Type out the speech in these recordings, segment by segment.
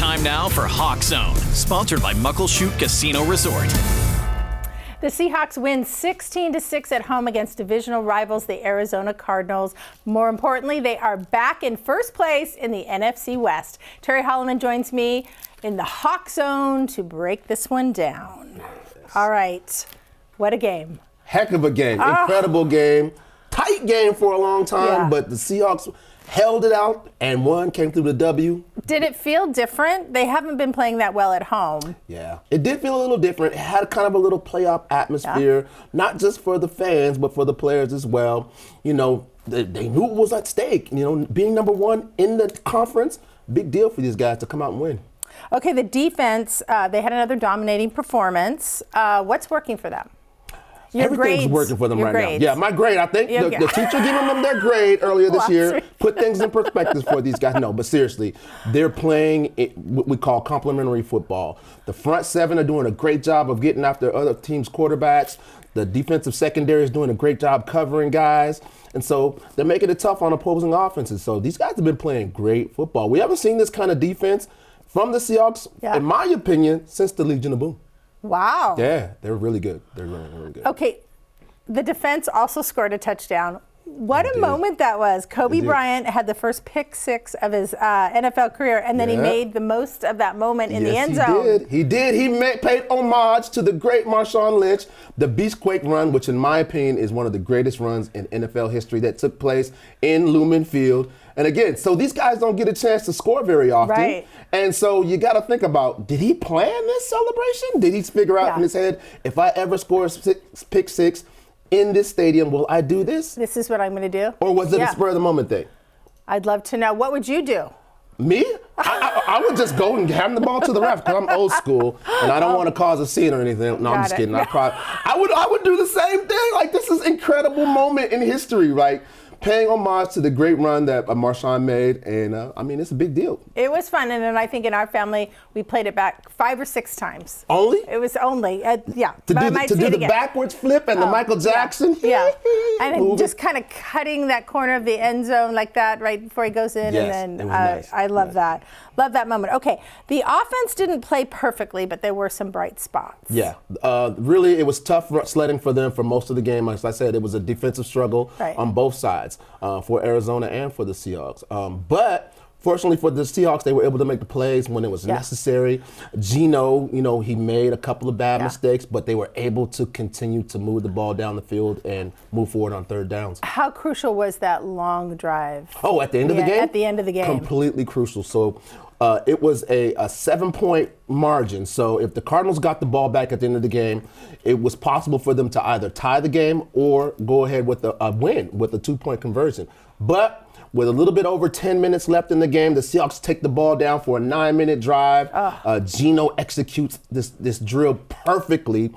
Time now for Hawk Zone, sponsored by Muckleshoot Casino Resort. The Seahawks win 16-6 at home against divisional rivals, the Arizona Cardinals. More importantly, they are back in first place in the NFC West. Terry Hollimon joins me in the Hawk Zone to break this one down. All right. What a game. Heck of a game. Incredible game. Tight game for a long time, but the Seahawks held it out and won, came through the W. Did it feel different? They haven't been playing that well at home. Yeah, it did feel a little different. It had kind of a little playoff atmosphere, not just for the fans, but for the players as well. You know, they knew it was at stake. You know, being number one in the conference, big deal for these guys to come out and win. Okay, the defense, they had another dominating performance. What's working for them? Everything's working for them right now. Yeah, my grade, I think the teacher giving them their grade earlier this year put things in perspective for these guys. No, but seriously, they're playing what we call complementary football. The front seven are doing a great job of getting after other teams' quarterbacks. The defensive secondary is doing a great job covering guys. And so they're making it tough on opposing offenses. So these guys have been playing great football. We haven't seen this kind of defense from the Seahawks, in my opinion, since the Legion of Boom. Wow. Yeah, they're really good. They're really, really good. Okay, the defense also scored a touchdown. What a moment that was. Kobe Bryant had the first pick six of his NFL career, and then he made the most of that moment in the end zone. He did. He paid homage to the great Marshawn Lynch, the Beastquake run, which in my opinion is one of the greatest runs in NFL history that took place in Lumen Field. And again, so these guys don't get a chance to score very often. Right. And so you got to think about, did he plan this celebration? Did he figure out in his head, if I ever score a pick six in this stadium, will I do this? This is what I'm going to do? Or was it a spur of the moment thing? I'd love to know. What would you do? Me? I would just go and hand the ball to the ref because I'm old school and I don't want to cause a scene or anything. No, I'm just kidding. I would do the same thing. Like, this is an incredible moment in history, right? Paying homage to the great run that Marshawn made, and I mean, it's a big deal. It was fun, and then I think in our family, we played it back 5 or 6 times. Only? It was only, To do the backwards flip and the Michael Jackson. Yeah. And just kind of cutting that corner of the end zone like that right before he goes in, and then nice. I love that. Love that moment. Okay, the offense didn't play perfectly, but there were some bright spots. Yeah, really, it was tough sledding for them for most of the game. As I said, it was a defensive struggle on both sides for Arizona and for the Seahawks. But fortunately for the Seahawks, they were able to make the plays when it was necessary. Geno, he made a couple of bad mistakes, but they were able to continue to move the ball down the field and move forward on third downs. How crucial was that long drive? Oh, at the end of the game? At the end of the game. Completely crucial. So it was a 7-point margin. So if the Cardinals got the ball back at the end of the game, it was possible for them to either tie the game or go ahead with a win with a 2-point conversion. But with a little bit over 10 minutes left in the game, the Seahawks take the ball down for a 9-minute drive. Geno executes this drill perfectly.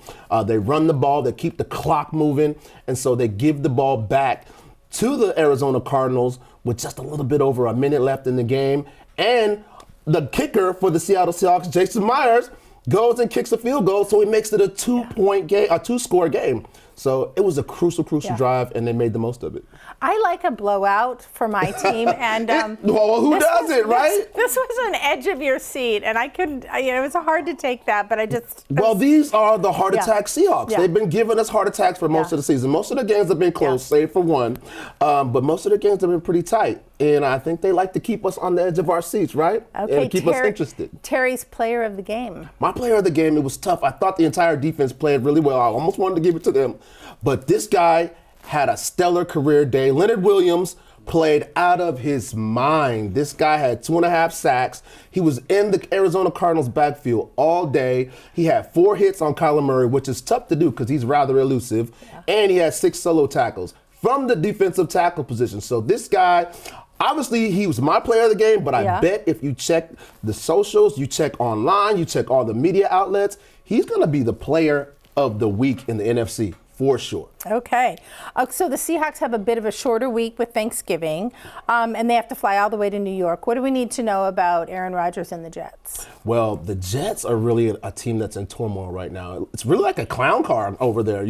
They run the ball, they keep the clock moving, and so they give the ball back to the Arizona Cardinals with just a little bit over a minute left in the game. And the kicker for the Seattle Seahawks, Jason Myers, goes and kicks a field goal, so he makes it a 2-point game, a 2-score game. So it was a crucial drive, and they made the most of it. I like a blowout for my team, and well, who doesn't, right? This was an edge of your seat, and I couldn't. It was hard to take that, but I just. Well, these are the heart attack Seahawks. They've been giving us heart attacks for most of the season. Most of the games have been close, save for one, but most of the games have been pretty tight. And I think they like to keep us on the edge of our seats, right? Okay, and keep us interested. Terry's player of the game. My player of the game, it was tough. I thought the entire defense played really well. I almost wanted to give it to them. But this guy had a stellar career day. Leonard Williams played out of his mind. This guy had 2.5 sacks. He was in the Arizona Cardinals backfield all day. He had 4 hits on Kyler Murray, which is tough to do because he's rather elusive. And he had 6 solo tackles from the defensive tackle position. So this guy, obviously, he was my player of the game, but I bet if you check the socials, you check online, you check all the media outlets, he's going to be the player of the week in the NFC. For sure. Okay. So the Seahawks have a bit of a shorter week with Thanksgiving, and they have to fly all the way to New York. What do we need to know about Aaron Rodgers and the Jets? Well, the Jets are really a team that's in turmoil right now. It's really like a clown car over there.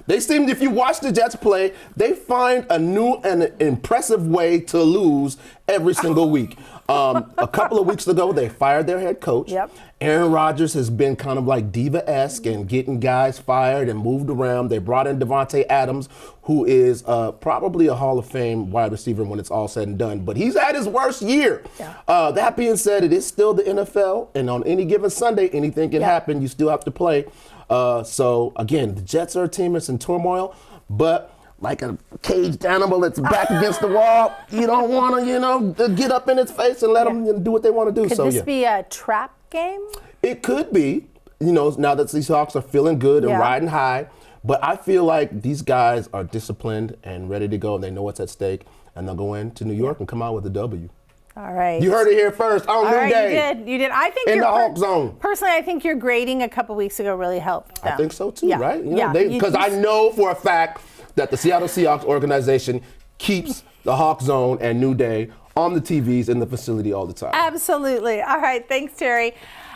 They seem, if you watch the Jets play, they find a new and impressive way to lose every single week. A couple of weeks ago, they fired their head coach. Yep. Aaron Rodgers has been kind of like diva-esque and getting guys fired and moved around. They brought in Devontae Adams, who is probably a Hall of Fame wide receiver when it's all said and done. But he's had his worst year. Yeah. That being said, it is still the NFL, and on any given Sunday, anything can happen. You still have to play. So, again, the Jets are a team that's in turmoil, but like a caged animal that's back against the wall, you don't want to, get up in its face and let them do what they want to do. Could this be a trap game? It could be, now that these Hawks are feeling good and riding high. But I feel like these guys are disciplined and ready to go, and they know what's at stake, and they'll go into New York and come out with a W. All right. You heard it here first on New Day. You did. I think in the Hawk Zone. Personally, I think your grading a couple weeks ago really helped them. I think so too, right? Yeah. Because I know for a fact that the Seattle Seahawks organization keeps the Hawk Zone and New Day on the TVs in the facility all the time. Absolutely. All right. Thanks, Terry.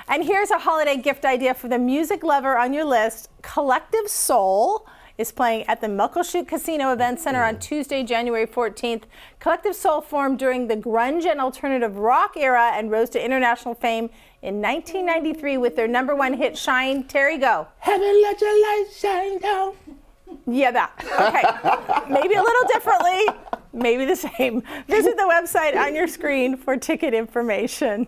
And here's a holiday gift idea for the music lover on your list. Collective Soul is playing at the Muckleshoot Casino Event Center on Tuesday, January 14th. Collective Soul formed during the grunge and alternative rock era and rose to international fame in 1993 with their #1 hit, Shine. Terry, go. Heaven, let your light shine down. Yeah, that. Okay. Maybe a little differently, maybe the same. Visit the website on your screen for ticket information.